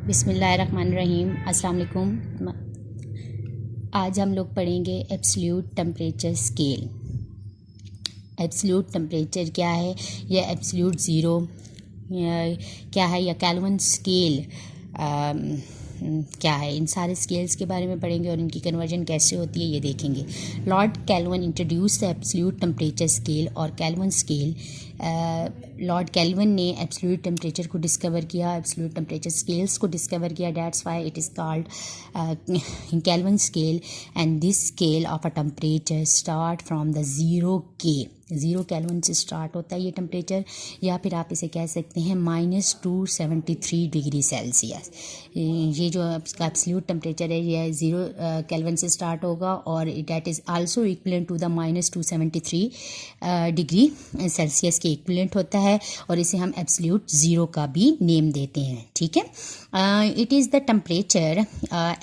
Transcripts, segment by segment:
बिस्मिल्लाहिर्रहमानिर्रहीम। अस्सलाम वालेकुम। आज हम लोग पढ़ेंगे absolute temperature scale. Absolute temperature क्या है, या एब्सोल्यूट ज़ीरो क्या है, या केल्विन स्केल क्या है, इन सारे स्केल्स के बारे में पढ़ेंगे और इनकी कन्वर्जन कैसे होती है ये देखेंगे। Lord kelvin introduce the absolute temperature scale और केल्विन स्केल। लॉर्ड केल्विन ने एब्सोल्यूट टेम्परेचर को डिस्कवर किया, एब्सोल्यूट टेम्परेचर स्केल्स को डिस्कवर किया। That's why it is called kelvin scale. And this scale of a temperature start from the zero kelvin से start होता है ये टेम्परेचर, या फिर आप इसे कह सकते हैं -273 डिग्री सेल्सियस। ये जो इसका एब्सोल्यूट टेम्परेचर है ये 0 केल्विन से स्टार्ट होगा और that is also equivalent to the -273 degree Celsius के इक्विवेलेंट होता है, और इसे हम एब्सोल्यूट ज़ीरो का भी नेम देते हैं। ठीक है, it is the temperature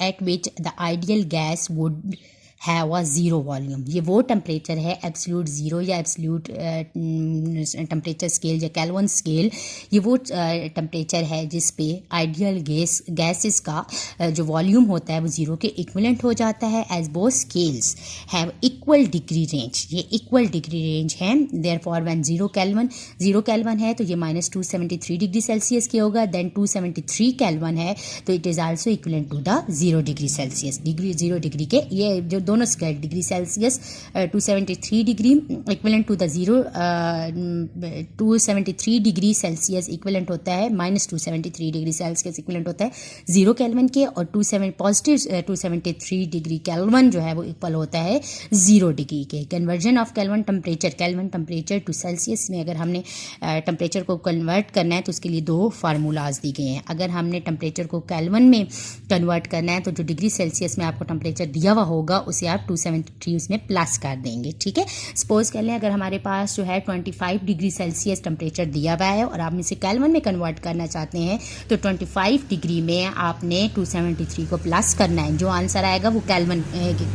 eight which the ideal gas would have a zero volume. ये वो टेम्परेचर है एब्सोल्यूट ज़ीरो या एब्सोल्यूट टेम्परेचर स्केल या केल्विन स्केल। ये वो टेम्परेचर है जिस पे आइडियल गैसेस का जो वॉल्यूम होता है वो ज़ीरो के इक्विवेलेंट हो जाता है। As both scales have equal degree range, ये इक्वल डिग्री रेंज है। देयरफॉर व्हेन ज़ीरो केल्विन है तो ये -273 डिग्री सेल्सियस के होगा। देन 273 केल्विन है तो it is also equivalent to the 0 degree Celsius. Zero degree के ये जो दोनों scale degree Celsius 273 degree equivalent to the 273 degree Celsius equivalent होता है, -273 डिग्री सेल्सियस इक्विवेलेंट होता है 0 केल्विन के, और 273 डिग्री केल्विन जो है वो इक्वल होता है 0 डिग्री के। Conversion of kelvin temperature to Celsius में अगर हमने टेम्परेचर को कन्वर्ट करना है तो उसके लिए दो फार्मूलाज दी गए हैं। अगर हमने टेम्परेचर को केल्विन में कन्वर्ट करना है तो जो डिग्री सेल्सियस में आपको टेम्परेचर दिया हुआ होगा उसे आप 273 उसमें प्लस कर देंगे। ठीक है, सपोज कर लें अगर हमारे पास जो है 25 डिग्री सेल्सियस टेम्परेचर दिया हुआ है और आप इसे केल्विन में कन्वर्ट करना चाहते हैं तो 25 डिग्री में आपने 273 को प्लस करना है। जो आंसर आएगा वो केल्विन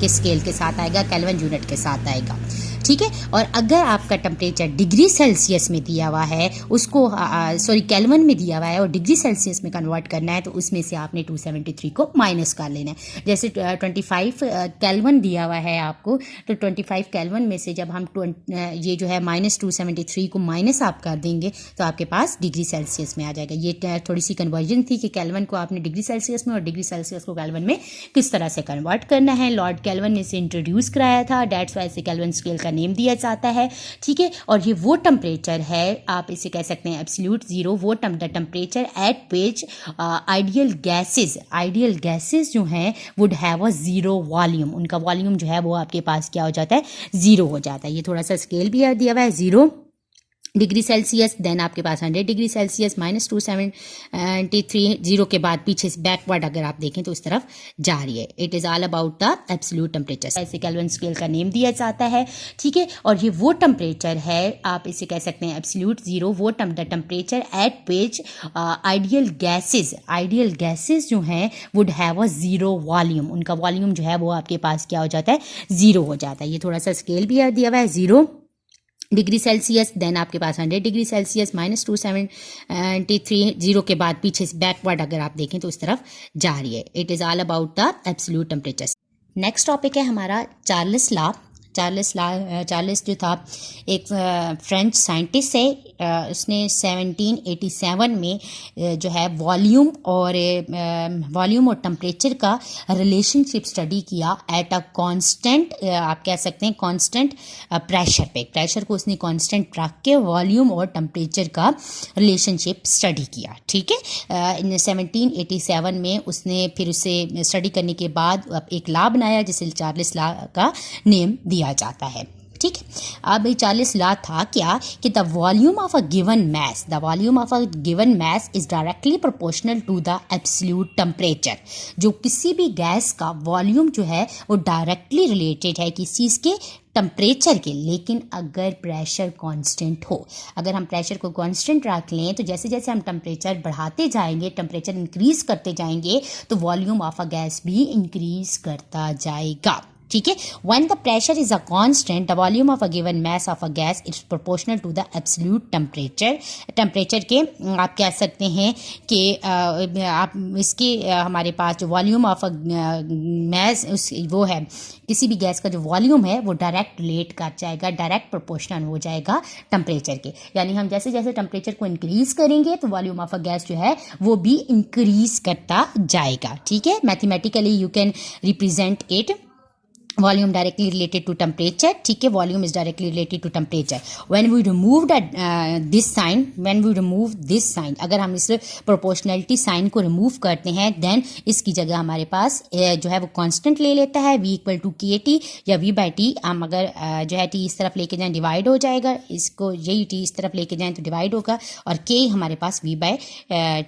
के स्केल के साथ आएगा, केल्विन यूनिट के साथ आएगा। ठीक है, और अगर आपका टेम्परेचर डिग्री सेल्सियस में दिया हुआ है उसको केल्विन में दिया हुआ है और डिग्री सेल्सियस में कन्वर्ट करना है तो उसमें से आपने 273 को माइनस कर लेना है। जैसे 25 केल्विन दिया हुआ है आपको, तो 25 केल्विन में से जब हम ये जो है -273 को माइनस आप कर देंगे तो आपके पास डिग्री सेल्सियस में आ जाएगा। ये थोड़ी सी कन्वर्जन थी कि केल्विन को आपने डिग्री सेल्सियस में और डिग्री सेल्सियस को केल्विन में किस तरह से कन्वर्ट करना है। लॉर्ड केल्विन ने इसे इंट्रोड्यूस कराया था, दैट्स व्हाई इसे केल्विन स्केल का नेम दिया जाता है। ठीक है, और ये वो टेम्परेचर है, आप इसे कह सकते हैं एब्सोल्यूट ज़ीरो, वो temperature at which ideal gases जो हैं would have a zero volume. उनका वॉल्यूम जो है वो आपके पास क्या हो जाता है, ज़ीरो हो जाता है। ये थोड़ा सा स्केल भी दिया हुआ है, 0 डिग्री सेल्सियस, देन आपके पास 100 डिग्री सेल्सियस, -273, 0 के बाद पीछे से बैकवर्ड अगर आप देखें तो इस तरफ जा रही है। It is all about the absolute temperature. ऐसे केल्विन स्केल का नेम दिया जाता है। ठीक है, और ये वो टेम्परेचर है, आप इसे कह सकते हैं एब्सोल्यूट ज़ीरो, वो temperature at which ideal gases जो हैं would have a zero volume. उनका वॉल्यूम जो है वो आपके पास क्या हो जाता है, 0 हो जाता है। ये थोड़ा सा स्केल भी दिया हुआ है, 0 डिग्री सेल्सियस, देन आपके पास 100 डिग्री सेल्सियस, -273, 0 के बाद पीछे से बैकवर्ड अगर आप देखें तो इस तरफ जा रही है। It is all about the absolute temperature. Next topic है हमारा चार्ल्स चार्ल्स जो था एक फ्रेंच साइंटिस्ट है, उसने 1787 में जो है वॉल्यूम और टेम्परेचर का रिलेशनशिप स्टडी किया एट अ कांस्टेंट, आप कह सकते हैं कांस्टेंट प्रेशर पे। प्रेशर को उसने कांस्टेंट रख के वॉल्यूम और टेम्परेचर का रिलेशनशिप स्टडी किया। ठीक है, 1787 में उसने फिर उसे स्टडी करने के बाद एक लॉ बनाया जिसे चार्ल्स लॉ का नेम दिया जाता है। ठीक है, अब चार्ल्स लॉ था क्या कि the volume of a given mass is directly proportional to the absolute temperature. जो किसी भी गैस का वॉल्यूम जो है वो डायरेक्टली रिलेटेड है किस चीज़ के, टेम्परेचर के। लेकिन अगर प्रेशर कांस्टेंट हो, अगर हम प्रेशर को कांस्टेंट रख लें तो जैसे जैसे हम टेम्परेचर बढ़ाते जाएंगे, टेम्परेचर इंक्रीज करते जाएंगे तो वॉल्यूम ऑफ अ गैस भी इंक्रीज करता जाएगा। ठीक है। When the pressure is a constant the volume of a given mass of a gas it's proportional to the absolute temperature. Temperature के आप कह सकते हैं कि आप इसके हमारे पास जो वॉल्यूम ऑफ अ मास उस वो है किसी भी गैस का जो वॉल्यूम है वो डायरेक्ट रिलेट कर जाएगा, डायरेक्ट प्रोपोर्शनल हो जाएगा टेम्परेचर के। यानी हम जैसे जैसे टेम्परेचर को इंक्रीज करेंगे तो वॉल्यूम ऑफ अ गैस जो है वो भी इंक्रीज करता जाएगा। ठीक है, mathematically you can represent it volume directly related to temperature। ठीक है, volume is directly related to temperature। when we remove this sign अगर हम इस proportionality sign को remove करते हैं then इसकी जगह हमारे पास जो है वो constant ले लेता है v equal to kt या v by t। हम अगर जो है t इस तरफ लेके जाएं डिवाइड हो जाएगा, इसको यही t इस तरफ लेके जाएं तो डिवाइड होगा, और k हमारे पास v by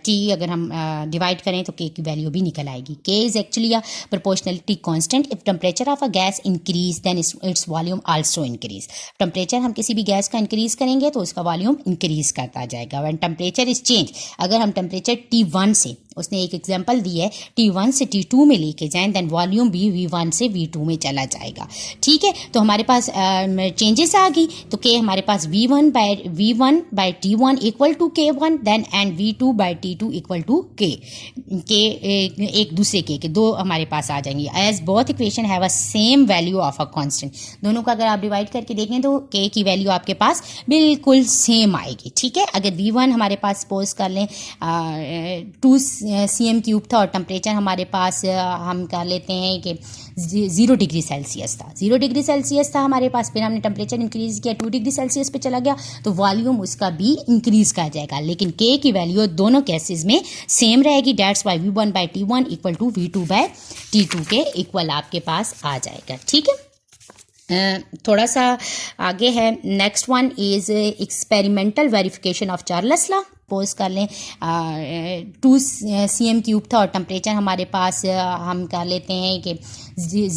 t अगर हम डिवाइड करें तो k की वैल्यू भी निकल आएगी। k is actually a proportionality constant। if temperature of a gas increase then its volume also increase. Temperature हम किसी भी गैस का इंक्रीज करेंगे तो उसका वॉल्यूम इंक्रीज करता जाएगा। व्हेन टेम्परेचर इज चेंज, अगर हम टेम्परेचर T1 से, उसने एक एग्जांपल दी है, T1 से T2 में लेके जाएं देन वॉल्यूम भी V1 से V2 में चला जाएगा। ठीक है, तो हमारे पास चेंजेस आ गई तो K हमारे पास V1 by T1 equal to K1 then and V2 by T2 equal to K एक दूसरे के दो हमारे पास आ जाएंगे। As both equation have a same value of a constant. दोनों का अगर आप डिवाइड करके देखें तो K की वैल्यू आपके पास बिल्कुल सेम आएगी। ठीक है, अगर V1 हमारे पास सपोज कर लें 2 cm क्यूब था और टेम्परेचर हमारे पास हम कर लेते हैं कि 0 डिग्री सेल्सियस था, 0 डिग्री सेल्सियस था हमारे पास, फिर हमने टेम्परेचर इंक्रीज किया 2 डिग्री सेल्सियस पे चला गया तो वॉल्यूम उसका भी इंक्रीज कर जाएगा, लेकिन K की वैल्यू दोनों केसेस में सेम रहेगी। That's why V1 by T1 equal to V2 by T2 के इक्वल आपके पास आ जाएगा। ठीक है, थोड़ा सा आगे है। Next one is experimental verification of Charles law. Suppose कर लें 2 cm क्यूब था और टेम्परेचर हमारे पास हम कर लेते हैं कि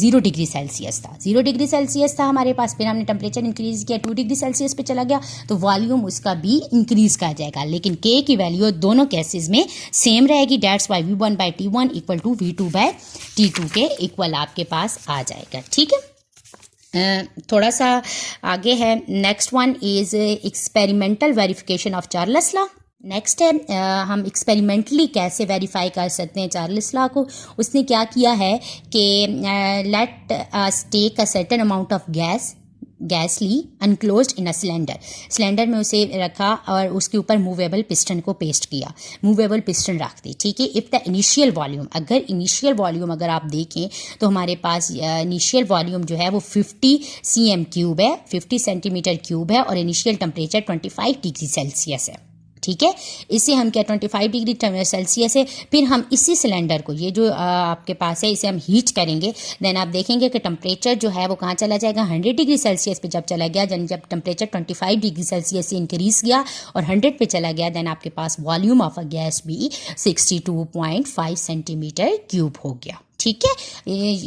0 डिग्री सेल्सियस था, 0 डिग्री सेल्सियस था हमारे पास, फिर हमने टेम्परेचर इंक्रीज किया 2 डिग्री सेल्सियस पे चला गया तो वॉल्यूम उसका भी इंक्रीज कर जाएगा, लेकिन K की वैल्यू दोनों केसेस में सेम रहेगी। That's why V1 by T1 equal to V2 by T2 के इक्वल आपके पास आ जाएगा। ठीक है, थोड़ा सा आगे है। Next one is experimental verification of Charles law. Next है हम एक्सपेरिमेंटली कैसे वेरीफाई कर सकते हैं चार्ल्स लॉ को। उसने क्या किया है कि let us take a certain amount of gas ली अनक्लोज्ड इन अ सिलेंडर में उसे रखा और उसके ऊपर मूवेबल पिस्टन को पेस्ट किया, मूवेबल पिस्टन रख दी। ठीक है, इफ़ द इनिशियल वॉल्यूम अगर आप देखें तो हमारे पास इनिशियल वॉल्यूम जो है वो 50 cm क्यूब है, 50 सेंटीमीटर क्यूब है और इनिशियल टेम्परेचर 25 डिग्री सेल्सियस है। ठीक है, इसे हम क्या 25 डिग्री सेल्सियस है, फिर हम इसी सिलेंडर को ये जो आपके पास है इसे हम हीट करेंगे, देन आप देखेंगे कि टेम्परेचर जो है वो कहाँ चला जाएगा 100 डिग्री सेल्सियस पे जब चला गया, जब टेम्परेचर 25 डिग्री सेल्सियस से इंक्रीज किया और 100 पे चला गया देन आपके पास वॉल्यूम ऑफ अ गैस भी 62.5 सेंटीमीटर क्यूब हो गया। ठीक है,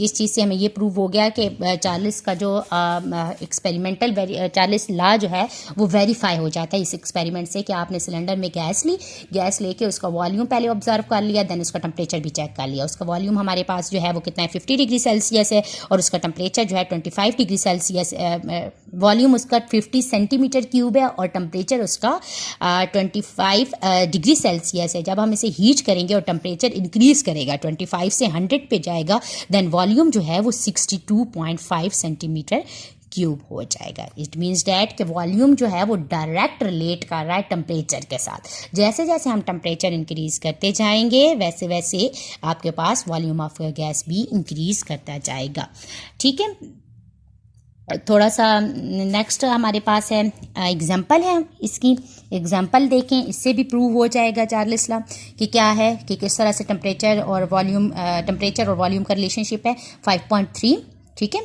इस चीज़ से हमें ये प्रूव हो गया कि चार्ल्स का जो एक्सपेरिमेंटल चार्ल्स लॉ जो है वो वेरीफाई हो जाता है इस एक्सपेरिमेंट से कि आपने सिलेंडर में गैस लेके उसका वॉल्यूम पहले ऑब्जर्व कर लिया, देन उसका टेम्परेचर भी चेक कर लिया। उसका वॉल्यूम हमारे पास जो है वो कितना है 50 डिग्री सेल्सियस है और उसका टेम्परेचर जो है 25 डिग्री सेल्सियस, वॉल्यूम उसका 50 सेंटीमीटर क्यूब है और टेम्परेचर उसका 25 डिग्री सेल्सियस है। जब हम इसे हीट करेंगे और टेम्परेचर इंक्रीज करेगा 25 से 100 पे जाएगा देन वॉल्यूम जो है वो 62.5 सेंटीमीटर क्यूब हो जाएगा। इट मीन्स डैट कि वॉल्यूम जो है वो डायरेक्ट रिलेट कर रहा है टेम्परेचर के साथ। जैसे जैसे हम टेम्परेचर इंक्रीज करते जाएंगे वैसे वैसे आपके पास वॉल्यूम ऑफ गैस भी इंक्रीज करता जाएगा। ठीक है, थोड़ा सा नेक्स्ट हमारे पास है एग्जांपल है, इसकी एग्जांपल देखें, इससे भी प्रूव हो जाएगा चार्ल्स लॉ कि क्या है कि किस तरह से टेम्परेचर और वॉल्यूम का रिलेशनशिप है 5.3। ठीक है,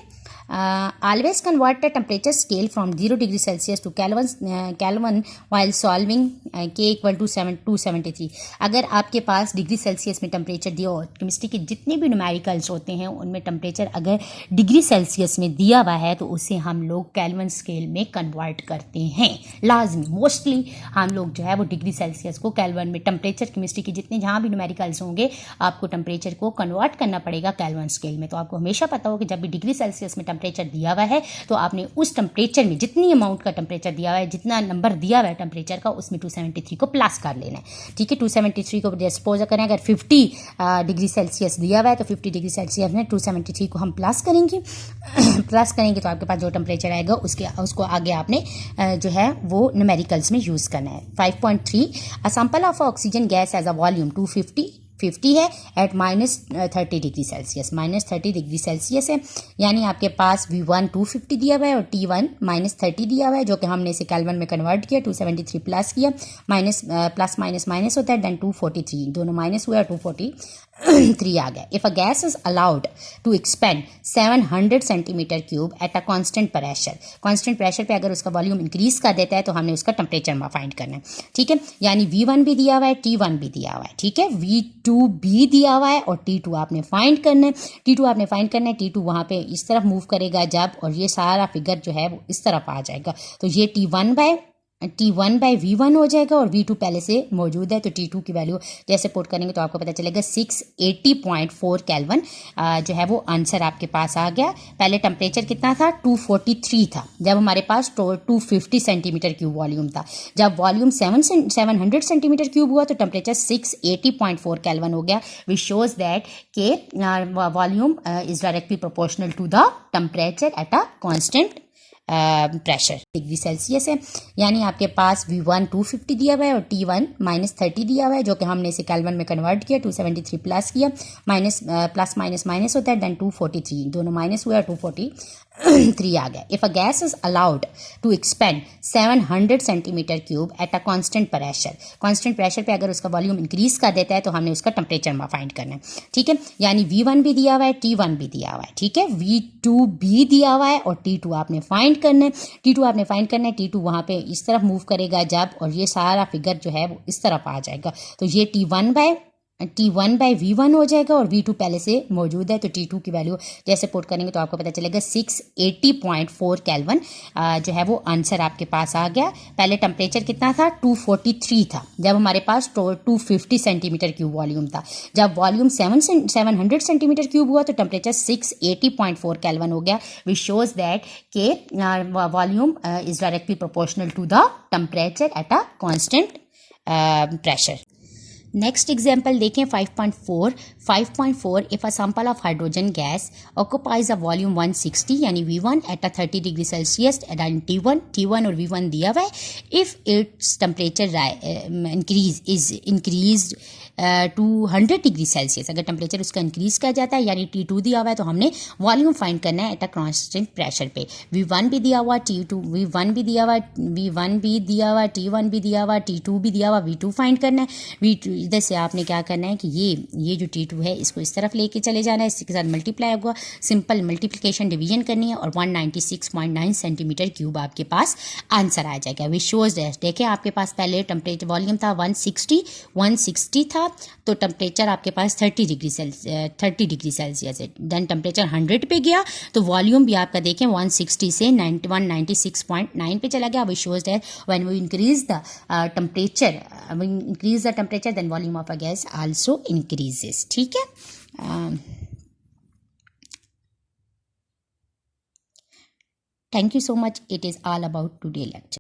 always convert the temperature scale from 0 degree Celsius to kelvin while solving के इक्वल टू 273। अगर आपके पास डिग्री सेल्सियस में टेम्परेचर दिया हो, केमिस्ट्री के जितने भी न्यूमेरिकल्स होते हैं उनमें टेम्परेचर अगर डिग्री सेल्सियस में दिया हुआ है तो उसे हम लोग केल्विन स्केल में कन्वर्ट करते हैं। लाजमी मोस्टली हम लोग जो है वो डिग्री सेल्सियस को केल्विन में, टेम्परेचर केमिस्ट्री के जितने जहाँ भी न्यूमेरिकल्स होंगे आपको टेम्परेचर को कन्वर्ट करना पड़ेगा केल्विन स्केल में। तो आपको हमेशा पता हो कि जब भी डिग्री सेल्सियस में टेम्परेचर दिया हुआ है तो आपने उस टेम्परेचर में जितनी अमाउंट का टेम्परेचर दिया हुआ है, जितना नंबर दिया हुआ है टेम्परेचर का, उसमें 273 को प्लस कर लेना है। ठीक है, 273 को सपोज करें अगर 50 डिग्री सेल्सियस दिया हुआ है तो 50 डिग्री सेल्सियस में 273 को हम प्लस करेंगे प्लस करेंगे तो आपके पास जो टेम्परेचर आएगा उसको आगे आपने जो है वो न्यूमेरिकल्स में यूज़ करना है। 5.3 a sample of oxygen gas as a volume 250 है at -30 degree Celsius, -30 degree Celsius है, यानी आपके पास V1 250 दिया हुआ है और T1 -30 दिया हुआ है, जो कि हमने इसे केल्विन में कन्वर्ट किया, 273 प्लस किया, प्लस माइनस होता है, देन 243, दोनों माइनस हुआ, 243 आ गया। If a gas is allowed to expand 700 centimetre cube at a constant pressure पे अगर उसका वॉल्यूम इंक्रीज कर देता है तो हमने उसका टेम्परेचर फाइंड करना है। ठीक है, यानी V1 भी दिया हुआ है, T1 भी दिया हुआ है। ठीक है, V2 भी दिया हुआ है और T2 आपने फाइंड करना है। T2 वहां पे इस तरफ मूव करेगा जब, और ये सारा फिगर जो है वो इस तरफ आ जाएगा, तो ये T1 बाई V1 हो जाएगा और V2 पहले से मौजूद है, तो T2 की वैल्यू जैसे पुट करेंगे तो आपको पता चलेगा 680.4 केल्विन जो है वो आंसर आपके पास आ गया। पहले टेम्परेचर कितना था, 243 था जब हमारे पास 250 सेंटीमीटर क्यूब वॉल्यूम था। जब वॉल्यूम 700 सेंटीमीटर क्यूब हुआ तो टेम्परेचर 680.4 केल्विन हो गया, विच शोज दैट के volume is directly proportional to the temperature at a constant pressure degree Celsius है, यानी आपके पास V1 250 दिया हुआ है और T1 -30 दिया हुआ है, जो कि हमने इसे केल्विन में कन्वर्ट किया, 273 प्लस किया, प्लस माइनस होता है, देन 243, दोनों माइनस हुआ, 243 आ गया। If a gas is allowed to expand 700 centimetre cube at a constant pressure पे अगर उसका वॉल्यूम इंक्रीज कर देता है तो हमने उसका टेम्परेचर फाइंड करना है। ठीक है, यानी V1 भी दिया हुआ है, T1 भी दिया हुआ है। ठीक है, V2 भी दिया हुआ है और T2 आपने फाइंड करना है। T2 वहां पे इस तरफ मूव करेगा जब, और ये सारा फिगर जो है वो इस तरफ आ जाएगा, तो ये T1 बाई V1 हो जाएगा और V2 पहले से मौजूद है, तो T2 की वैल्यू जैसे पुट करेंगे तो आपको पता चलेगा 680.4 केल्विन जो है वो आंसर आपके पास आ गया। पहले टेम्परेचर कितना था, 243 था जब हमारे पास 250 सेंटीमीटर क्यूब वॉल्यूम था। जब वॉल्यूम 700 सेंटीमीटर क्यूब हुआ तो टेम्परेचर 680.4 केल्विन हो गया, विच शोज दैट के volume is directly proportional to the temperature at a constant pressure. Next example देखें 5.4 if a sample of hydrogen gas occupies a volume 160 यानी V1 at a 30 degree Celsius and T1 और V1 दिया हुआ है। If its temperature increase to 100 degree Celsius, अगर temperature उसका increase कर जाता है, यानी T2 दिया हुआ है तो हमने वॉल्यूम फाइंड करना है एट अ कांस्टेंट प्रेशर पे। V1 भी दिया हुआ, V1 भी दिया हुआ, T1 भी दिया हुआ, T2 भी दिया हुआ, V2 फाइंड करना है। V2 इधर से आपने क्या करना है कि ये जो T2 है इसको इस तरफ लेके चले जाना है, इसके साथ मल्टीप्लाई होगा, सिंपल मल्टीप्लिकेशन डिवीजन करनी है और 196.9 सेंटीमीटर क्यूब आपके पास आंसर आ जाएगा। विच शोज दैट, देखें आपके पास पहले टेम्परेचर वॉल्यूम था 160 था, तो टेम्परेचर आपके पास 30 डिग्री सेल्सियस है, देन टेम्परेचर 100 पे गया तो वॉल्यूम भी आपका देखें 160 से 196.9 पे चला गया। Which shows that when we increase the temperature then volume of a gas also increases. ठीक है, thank you so much, it is all about today lecture.